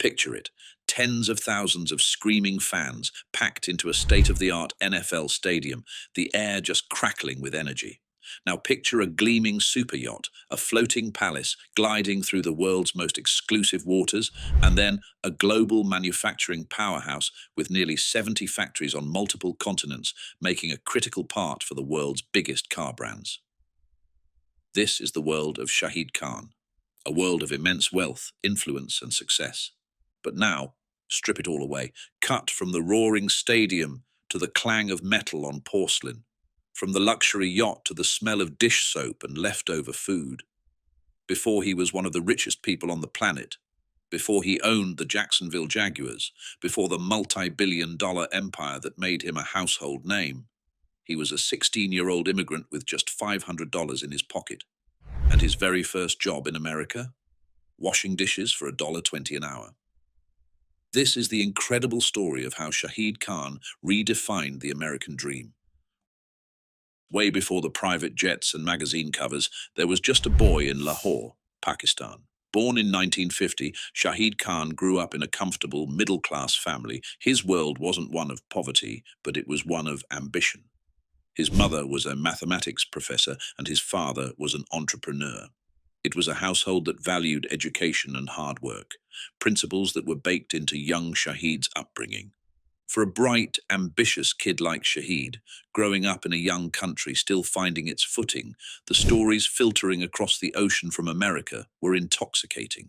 Picture it, tens of thousands of screaming fans packed into a state-of-the-art NFL stadium, the air just crackling with energy. Now picture a gleaming super yacht, a floating palace gliding through the world's most exclusive waters, and then a global manufacturing powerhouse with nearly 70 factories on multiple continents, making a critical part for the world's biggest car brands. This is the world of Shahid Khan, a world of immense wealth, influence, and success. But now, strip it all away, cut from the roaring stadium to the clang of metal on porcelain, from the luxury yacht to the smell of dish soap and leftover food. Before he was one of the richest people on the planet, before he owned the Jacksonville Jaguars, before the multi-billion-dollar empire that made him a household name, he was a 16-year-old immigrant with just $500 in his pocket. And his very first job in America? Washing dishes for $1.20 an hour. This is the incredible story of how Shahid Khan redefined the American dream. Way before the private jets and magazine covers, there was just a boy in Lahore, Pakistan. Born in 1950, Shahid Khan grew up in a comfortable, middle-class family. His world wasn't one of poverty, but it was one of ambition. His mother was a mathematics professor and his father was an entrepreneur. It was a household that valued education and hard work, principles that were baked into young Shahid's upbringing. For a bright, ambitious kid like Shahid, growing up in a young country still finding its footing, the stories filtering across the ocean from America were intoxicating.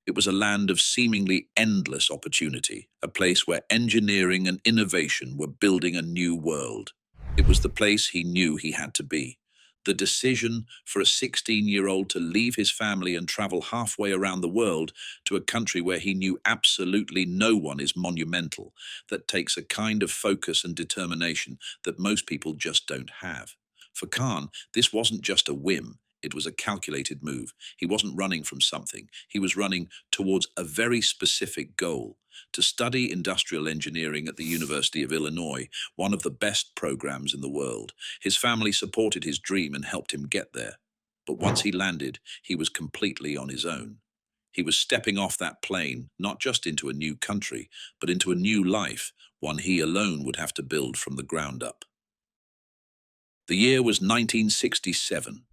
It was a land of seemingly endless opportunity, a place where engineering and innovation were building a new world. It was the place he knew he had to be. The decision for a 16-year-old to leave his family and travel halfway around the world to a country where he knew absolutely no one is monumental. That takes a kind of focus and determination that most people just don't have. For Khan, this wasn't just a whim. It was a calculated move. He wasn't running from something. He was running towards a very specific goal: to study industrial engineering at the University of Illinois, one of the best programs in the world. His family supported his dream and helped him get there. But once he landed, he was completely on his own. He was stepping off that plane, not just into a new country, but into a new life, one he alone would have to build from the ground up. The year was 1967.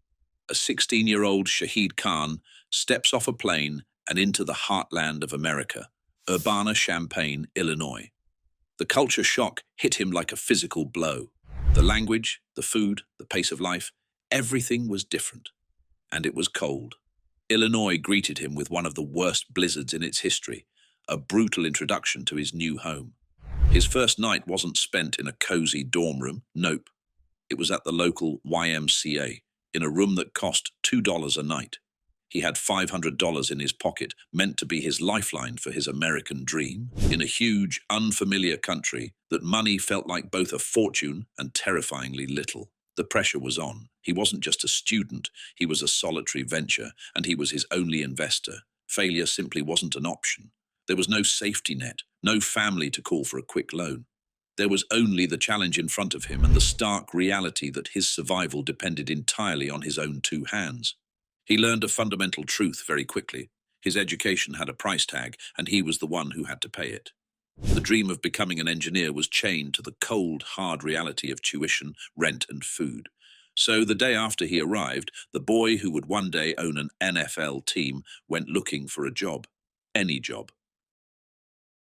A 16-year-old Shahid Khan steps off a plane and into the heartland of America, Urbana-Champaign, Illinois. The culture shock hit him like a physical blow. The language, the food, the pace of life, everything was different. And it was cold. Illinois greeted him with one of the worst blizzards in its history, a brutal introduction to his new home. His first night wasn't spent in a cozy dorm room, nope. It was at the local YMCA, in a room that cost $2 a night. He had $500 in his pocket, meant to be his lifeline for his American dream. In a huge, unfamiliar country, that money felt like both a fortune and terrifyingly little. The pressure was on. He wasn't just a student, he was a solitary venture, and he was his only investor. Failure simply wasn't an option. There was no safety net, no family to call for a quick loan. There was only the challenge in front of him and the stark reality that his survival depended entirely on his own two hands. He learned a fundamental truth very quickly. His education had a price tag, and he was the one who had to pay it. The dream of becoming an engineer was chained to the cold, hard reality of tuition, rent, and food. So the day after he arrived, the boy who would one day own an NFL team went looking for a job. Any job.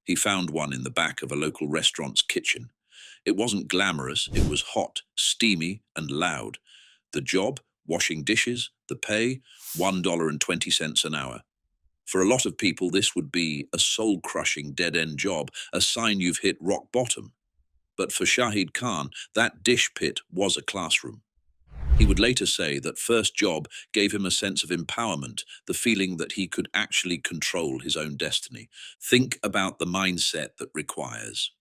He found one in the back of a local restaurant's kitchen. It wasn't glamorous, it was hot, steamy, and loud. The job, washing dishes, the pay, $1.20 an hour. For a lot of people, this would be a soul-crushing dead-end job, a sign you've hit rock bottom. But for Shahid Khan, that dish pit was a classroom. He would later say that first job gave him a sense of empowerment, the feeling that he could actually control his own destiny. Think about the mindset that requires.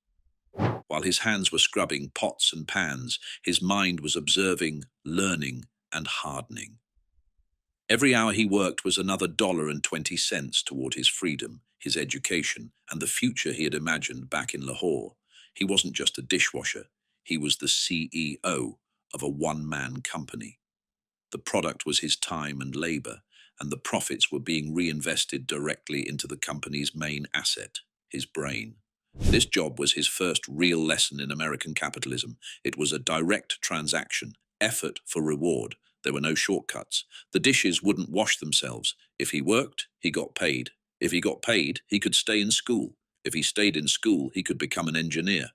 While his hands were scrubbing pots and pans, his mind was observing, learning, and hardening. Every hour he worked was another $1.20 toward his freedom, his education, and the future he had imagined back in Lahore. He wasn't just a dishwasher, he was the CEO of a one-man company. The product was his time and labor, and the profits were being reinvested directly into the company's main asset, his brain. This job was his first real lesson in American capitalism. It was a direct transaction, effort for reward. There were no shortcuts. The dishes wouldn't wash themselves. If he worked, he got paid. If he got paid, he could stay in school. If he stayed in school, he could become an engineer.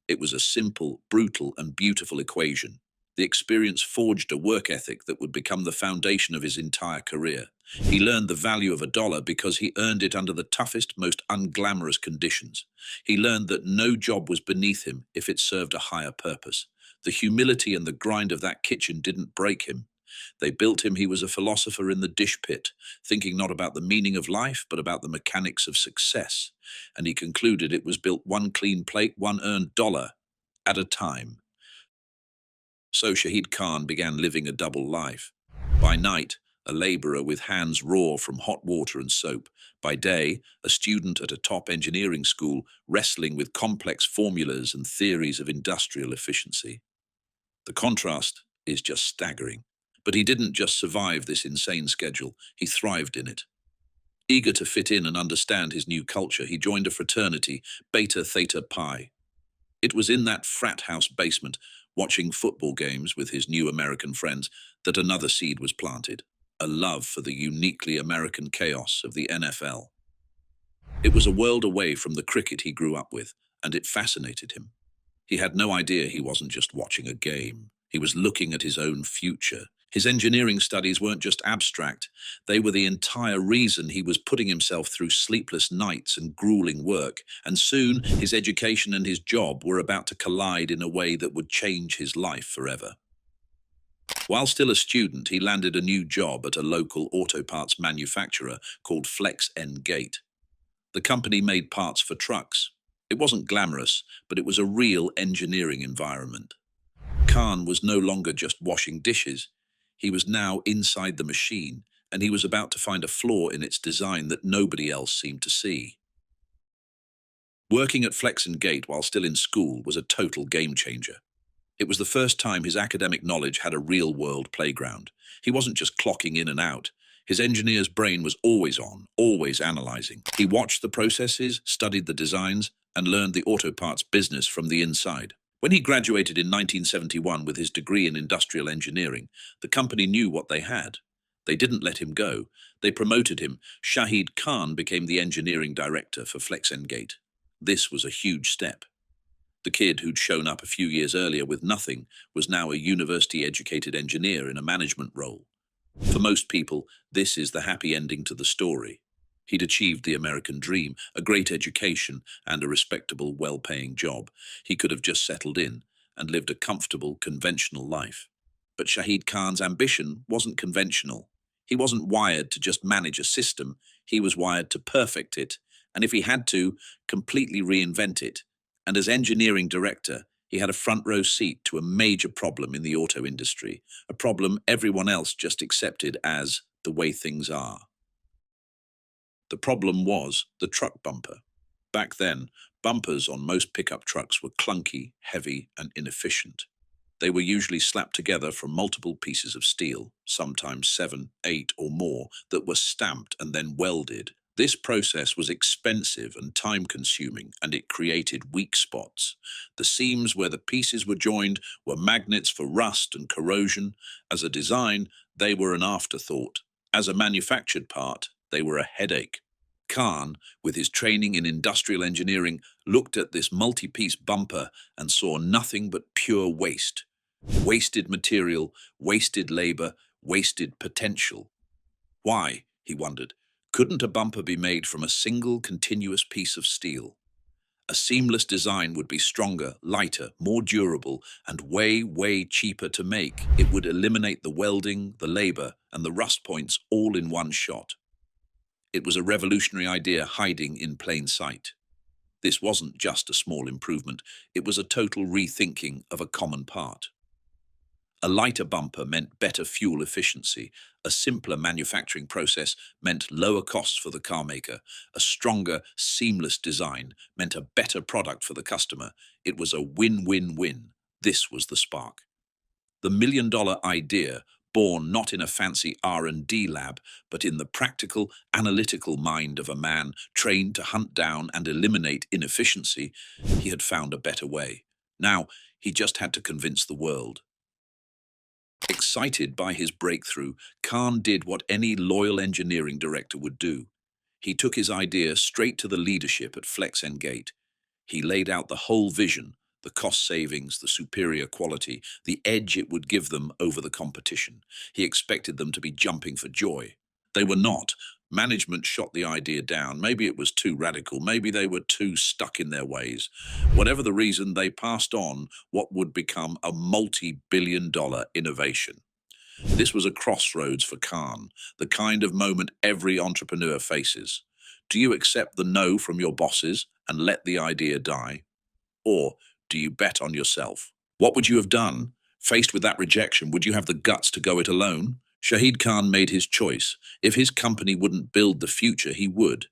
It was a simple, brutal, and beautiful equation. The experience forged a work ethic that would become the foundation of his entire career. He learned the value of a dollar because he earned it under the toughest, most unglamorous conditions. He learned that no job was beneath him if it served a higher purpose. The humility and the grind of that kitchen didn't break him. They built him. He was a philosopher in the dish pit, thinking not about the meaning of life, but about the mechanics of success. And he concluded it was built one clean plate, one earned dollar at a time. So Shahid Khan began living a double life. By night, a laborer with hands raw from hot water and soap. By day, a student at a top engineering school wrestling with complex formulas and theories of industrial efficiency. The contrast is just staggering. But he didn't just survive this insane schedule, he thrived in it. Eager to fit in and understand his new culture, he joined a fraternity, Beta Theta Pi. It was in that frat house basement, watching football games with his new American friends, that another seed was planted, a love for the uniquely American chaos of the NFL. It was a world away from the cricket he grew up with, and it fascinated him. He had no idea he wasn't just watching a game. He was looking at his own future. His engineering studies weren't just abstract. They were the entire reason he was putting himself through sleepless nights and grueling work. And soon, his education and his job were about to collide in a way that would change his life forever. While still a student, he landed a new job at a local auto parts manufacturer called Flex N Gate. The company made parts for trucks. It wasn't glamorous, but it was a real engineering environment. Khan was no longer just washing dishes. He was now inside the machine, and he was about to find a flaw in its design that nobody else seemed to see. Working at Flex and Gate while still in school was a total game changer. It was the first time his academic knowledge had a real-world playground. He wasn't just clocking in and out. His engineer's brain was always on, always analyzing. He watched the processes, studied the designs, and learned the auto parts business from the inside. When he graduated in 1971 with his degree in industrial engineering, the company knew what they had. They didn't let him go. They promoted him. Shahid Khan became the engineering director for Flex N Gate. This was a huge step. The kid who'd shown up a few years earlier with nothing was now a university-educated engineer in a management role. For most people, this is the happy ending to the story. He'd achieved the American dream, a great education and a respectable, well-paying job. He could have just settled in and lived a comfortable, conventional life. But Shahid Khan's ambition wasn't conventional. He wasn't wired to just manage a system. He was wired to perfect it, and if he had to, completely reinvent it. And as engineering director, he had a front-row seat to a major problem in the auto industry, a problem everyone else just accepted as the way things are. The problem was the truck bumper. Back then, bumpers on most pickup trucks were clunky, heavy, and inefficient. They were usually slapped together from multiple pieces of steel, sometimes 7, 8, or more, that were stamped and then welded. This process was expensive and time-consuming, and it created weak spots. The seams where the pieces were joined were magnets for rust and corrosion. As a design, they were an afterthought. As a manufactured part, they were a headache. Khan, with his training in industrial engineering, looked at this multi-piece bumper and saw nothing but pure waste. Wasted material, wasted labor, wasted potential. Why, he wondered, couldn't a bumper be made from a single continuous piece of steel? A seamless design would be stronger, lighter, more durable, and way, way cheaper to make. It would eliminate the welding, the labor, and the rust points all in one shot. It was a revolutionary idea hiding in plain sight. This wasn't just a small improvement, it was a total rethinking of a common part. A lighter bumper meant better fuel efficiency. A simpler manufacturing process meant lower costs for the car maker. A stronger, seamless design meant a better product for the customer. It was a win-win-win. This was the spark. The million-dollar idea, born not in a fancy R&D lab, but in the practical, analytical mind of a man trained to hunt down and eliminate inefficiency. He had found a better way. Now, he just had to convince the world. Excited by his breakthrough, Khan did what any loyal engineering director would do. He took his idea straight to the leadership at Flex Gate. He laid out the whole vision, the cost savings, the superior quality, the edge it would give them over the competition. He expected them to be jumping for joy. They were not. Management shot the idea down. Maybe it was too radical. Maybe they were too stuck in their ways. Whatever the reason, they passed on what would become a multi-billion-dollar innovation. This was a crossroads for Khan, the kind of moment every entrepreneur faces. Do you accept the no from your bosses and let the idea die? Or do you bet on yourself? What would you have done? Faced with that rejection, would you have the guts to go it alone? Shahid Khan made his choice. If his company wouldn't build the future, he would.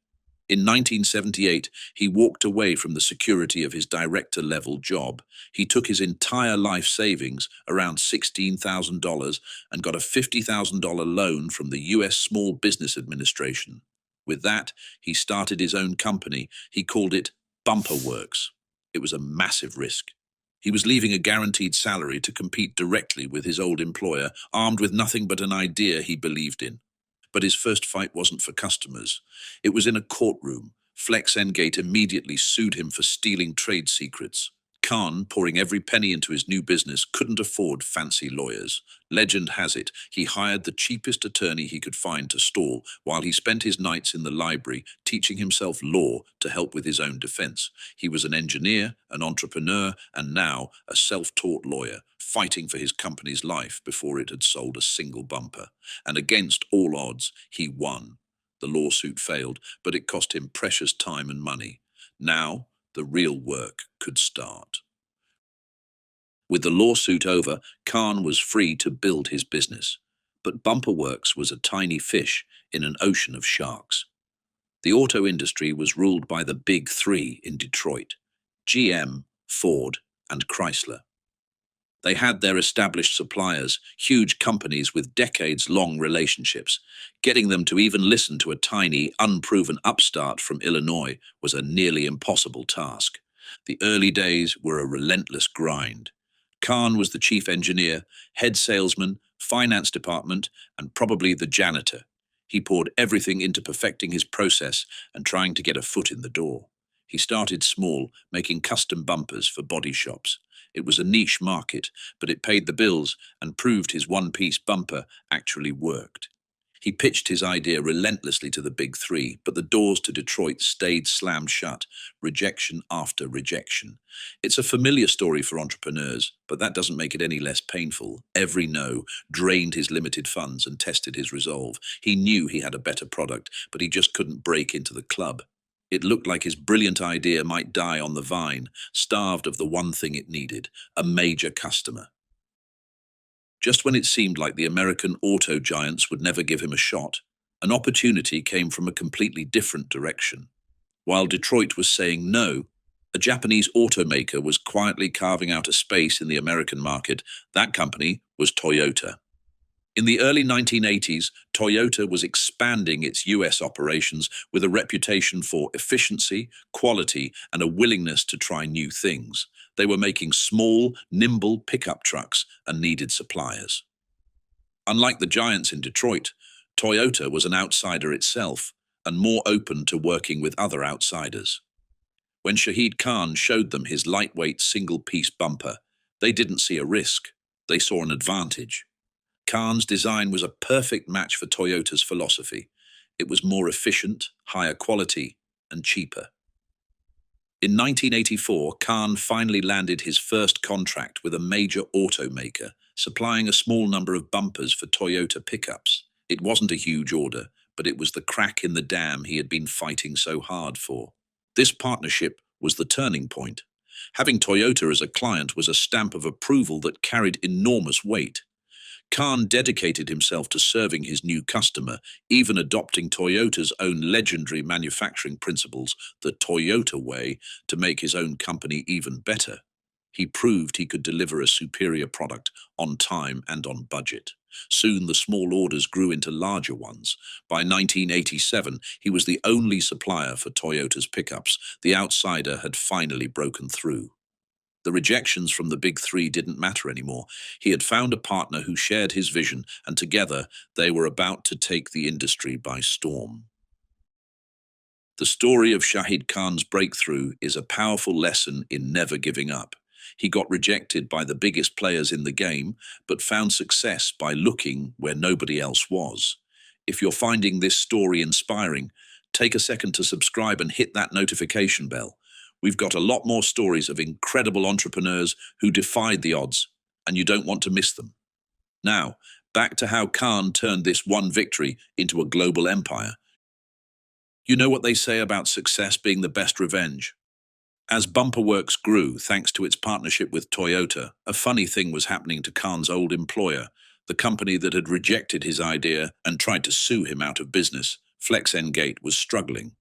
In 1978, he walked away from the security of his director-level job. He took his entire life savings, around $16,000, and got a $50,000 loan from the U.S. Small Business Administration. With that, he started his own company. He called it Bumper Works. It was a massive risk. He was leaving a guaranteed salary to compete directly with his old employer, armed with nothing but an idea he believed in. But his first fight wasn't for customers. It was in a courtroom. Flex Gate immediately sued him for stealing trade secrets. Khan, pouring every penny into his new business, couldn't afford fancy lawyers. Legend has it, he hired the cheapest attorney he could find to stall, while he spent his nights in the library teaching himself law to help with his own defense. He was an engineer, an entrepreneur, and now a self-taught lawyer, fighting for his company's life before it had sold a single bumper. And against all odds, he won. The lawsuit failed, but it cost him precious time and money. Now, the real work could start. With the lawsuit over, Khan was free to build his business. But Bumper Works was a tiny fish in an ocean of sharks. The auto industry was ruled by the big three in Detroit: GM, Ford, and Chrysler. They had their established suppliers, huge companies with decades-long relationships. Getting them to even listen to a tiny, unproven upstart from Illinois was a nearly impossible task. The early days were a relentless grind. Khan was the chief engineer, head salesman, finance department, and probably the janitor. He poured everything into perfecting his process and trying to get a foot in the door. He started small, making custom bumpers for body shops. It was a niche market, but it paid the bills and proved his one-piece bumper actually worked. He pitched his idea relentlessly to the big three, but the doors to Detroit stayed slammed shut, rejection after rejection. It's a familiar story for entrepreneurs, but that doesn't make it any less painful. Every no drained his limited funds and tested his resolve. He knew he had a better product, but he just couldn't break into the club. It looked like his brilliant idea might die on the vine, starved of the one thing it needed: a major customer. Just when it seemed like the American auto giants would never give him a shot, an opportunity came from a completely different direction. While Detroit was saying no, a Japanese automaker was quietly carving out a space in the American market. That company was Toyota. In the early 1980s, Toyota was expanding its US operations with a reputation for efficiency, quality, and a willingness to try new things. They were making small, nimble pickup trucks and needed suppliers. Unlike the giants in Detroit, Toyota was an outsider itself and more open to working with other outsiders. When Shahid Khan showed them his lightweight single-piece bumper, they didn't see a risk. They saw an advantage. Khan's design was a perfect match for Toyota's philosophy. It was more efficient, higher quality, and cheaper. In 1984, Khan finally landed his first contract with a major automaker, supplying a small number of bumpers for Toyota pickups. It wasn't a huge order, but it was the crack in the dam he had been fighting so hard for. This partnership was the turning point. Having Toyota as a client was a stamp of approval that carried enormous weight. Khan dedicated himself to serving his new customer, even adopting Toyota's own legendary manufacturing principles, the Toyota way, to make his own company even better. He proved he could deliver a superior product on time and on budget. Soon the small orders grew into larger ones. By 1987, he was the only supplier for Toyota's pickups. The outsider had finally broken through. The rejections from the big three didn't matter anymore. He had found a partner who shared his vision, and together they were about to take the industry by storm. The story of Shahid Khan's breakthrough is a powerful lesson in never giving up. He got rejected by the biggest players in the game, but found success by looking where nobody else was. If you're finding this story inspiring, take a second to subscribe and hit that notification bell. We've got a lot more stories of incredible entrepreneurs who defied the odds, and you don't want to miss them. Now, back to how Khan turned this one victory into a global empire. You know what they say about success being the best revenge? As Bumperworks grew, thanks to its partnership with Toyota, a funny thing was happening to Khan's old employer, the company that had rejected his idea and tried to sue him out of business. FlexEngate was struggling.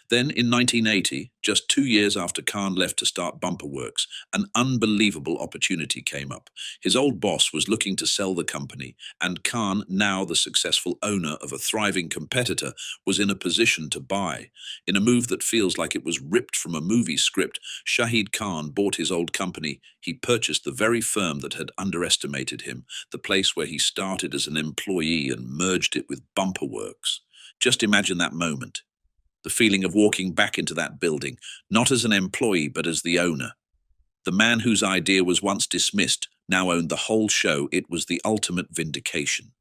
Then, in 1980, just 2 years after Khan left to start Bumperworks, an unbelievable opportunity came up. His old boss was looking to sell the company, and Khan, now the successful owner of a thriving competitor, was in a position to buy. In a move that feels like it was ripped from a movie script, Shahid Khan bought his old company. He purchased the very firm that had underestimated him, the place where he started as an employee, and merged it with Bumperworks. Just imagine that moment. The feeling of walking back into that building, not as an employee, but as the owner. The man whose idea was once dismissed now owned the whole show. It was the ultimate vindication.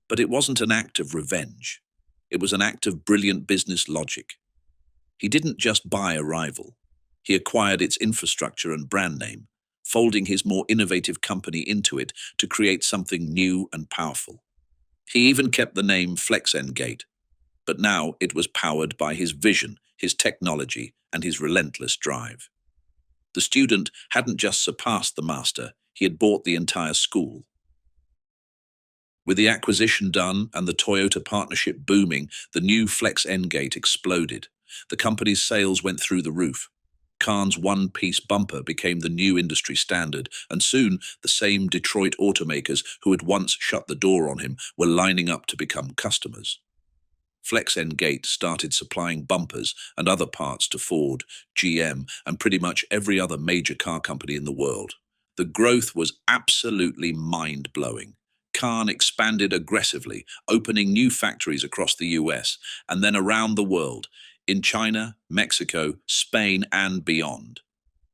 But it wasn't an act of revenge. It was an act of brilliant business logic. He didn't just buy a rival. He acquired its infrastructure and brand name, folding his more innovative company into it to create something new and powerful. He even kept the name FlexEngate, but now it was powered by his vision, his technology, and his relentless drive. The student hadn't just surpassed the master, he had bought the entire school. With the acquisition done and the Toyota partnership booming, the new FlexEngate exploded. The company's sales went through the roof. Khan's one-piece bumper became the new industry standard, and soon the same Detroit automakers who had once shut the door on him were lining up to become customers. FlexEngate started supplying bumpers and other parts to Ford, GM, and pretty much every other major car company in the world. The growth was absolutely mind-blowing. Khan expanded aggressively, opening new factories across the US and then around the world, in China, Mexico, Spain, and beyond.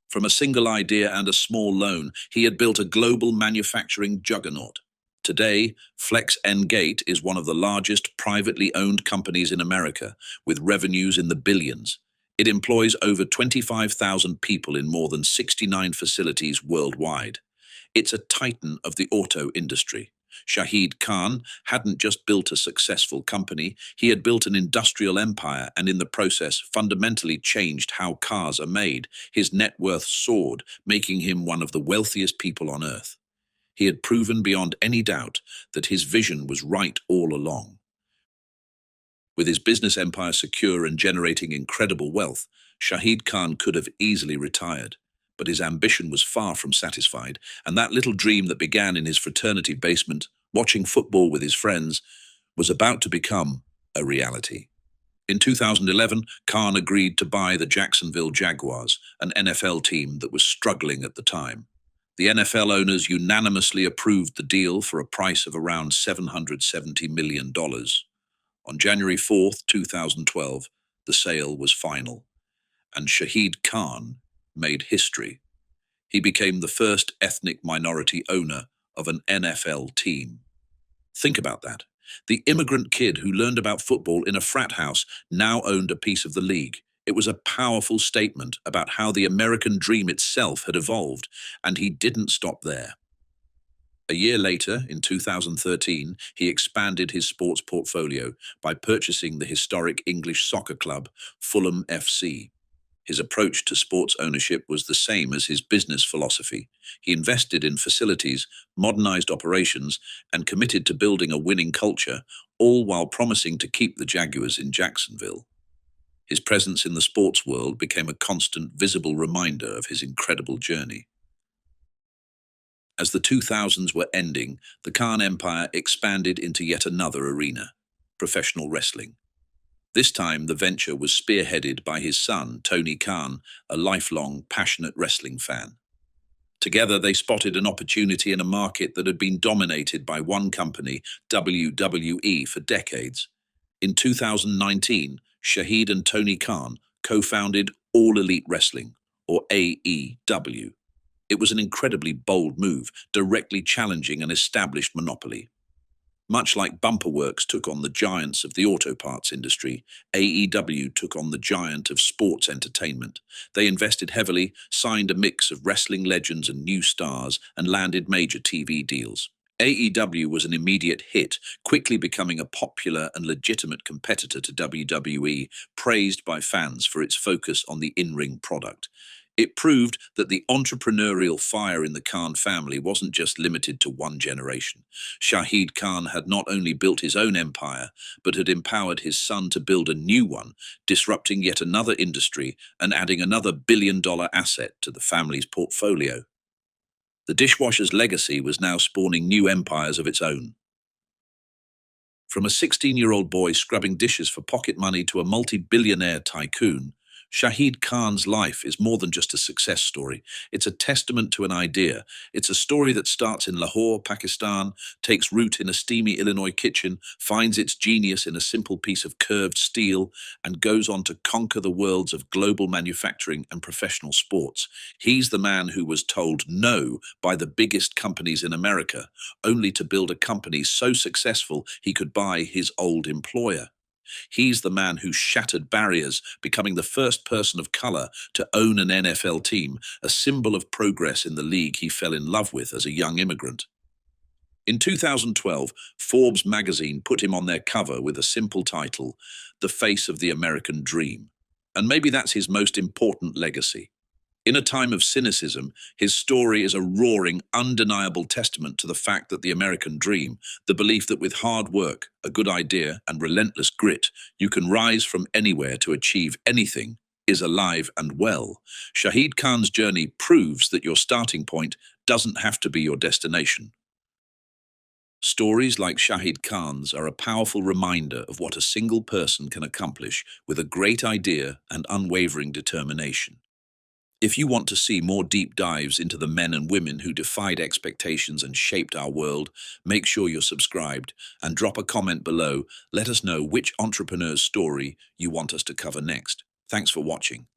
From a single idea and a small loan, he had built a global manufacturing juggernaut. Today, FlexEngate is one of the largest privately owned companies in America, with revenues in the billions. It employs over 25,000 people in more than 69 facilities worldwide. It's a titan of the auto industry. Shahid Khan hadn't just built a successful company, he had built an industrial empire and in the process fundamentally changed how cars are made. His net worth soared, making him one of the wealthiest people on earth. He had proven beyond any doubt that his vision was right all along. With his business empire secure and generating incredible wealth, Shahid Khan could have easily retired. But his ambition was far from satisfied, and that little dream that began in his fraternity basement, watching football with his friends, was about to become a reality. In 2011, Khan agreed to buy the Jacksonville Jaguars, an NFL team that was struggling at the time. The NFL owners unanimously approved the deal for a price of around $770 million. On January 4th, 2012, the sale was final, and Shahid Khan made history. He became the first ethnic minority owner of an NFL team. Think about that. The immigrant kid who learned about football in a frat house now owned a piece of the league. It was a powerful statement about how the American dream itself had evolved, and he didn't stop there. A year later, in 2013, he expanded his sports portfolio by purchasing the historic English soccer club, Fulham FC. His approach to sports ownership was the same as his business philosophy. He invested in facilities, modernized operations, and committed to building a winning culture, all while promising to keep the Jaguars in Jacksonville. His presence in the sports world became a constant, visible reminder of his incredible journey. As the 2000s were ending, the Khan Empire expanded into yet another arena, professional wrestling. This time, the venture was spearheaded by his son, Tony Khan, a lifelong, passionate wrestling fan. Together, they spotted an opportunity in a market that had been dominated by one company, WWE, for decades. In 2019, Shahid and Tony Khan co-founded All Elite Wrestling, or AEW. It was an incredibly bold move, directly challenging an established monopoly. Much like Bumperworks took on the giants of the auto parts industry, AEW took on the giant of sports entertainment. They invested heavily, signed a mix of wrestling legends and new stars, and landed major TV deals. AEW was an immediate hit, quickly becoming a popular and legitimate competitor to WWE, praised by fans for its focus on the in-ring product. It proved that the entrepreneurial fire in the Khan family wasn't just limited to one generation. Shahid Khan had not only built his own empire, but had empowered his son to build a new one, disrupting yet another industry and adding another billion-dollar asset to the family's portfolio. The dishwasher's legacy was now spawning new empires of its own. From a 16-year-old boy scrubbing dishes for pocket money to a multi-billionaire tycoon, Shahid Khan's life is more than just a success story. It's a testament to an idea. It's a story that starts in Lahore, Pakistan, takes root in a steamy Illinois kitchen, finds its genius in a simple piece of curved steel, and goes on to conquer the worlds of global manufacturing and professional sports. He's the man who was told no by the biggest companies in America, only to build a company so successful he could buy his old employer. He's the man who shattered barriers, becoming the first person of color to own an NFL team, a symbol of progress in the league he fell in love with as a young immigrant. In 2012, Forbes magazine put him on their cover with a simple title, The Face of the American Dream. And maybe that's his most important legacy. In a time of cynicism, his story is a roaring, undeniable testament to the fact that the American dream, the belief that with hard work, a good idea, and relentless grit, you can rise from anywhere to achieve anything, is alive and well. Shahid Khan's journey proves that your starting point doesn't have to be your destination. Stories like Shahid Khan's are a powerful reminder of what a single person can accomplish with a great idea and unwavering determination. If you want to see more deep dives into the men and women who defied expectations and shaped our world, make sure you're subscribed and drop a comment below. Let us know which entrepreneur's story you want us to cover next. Thanks for watching.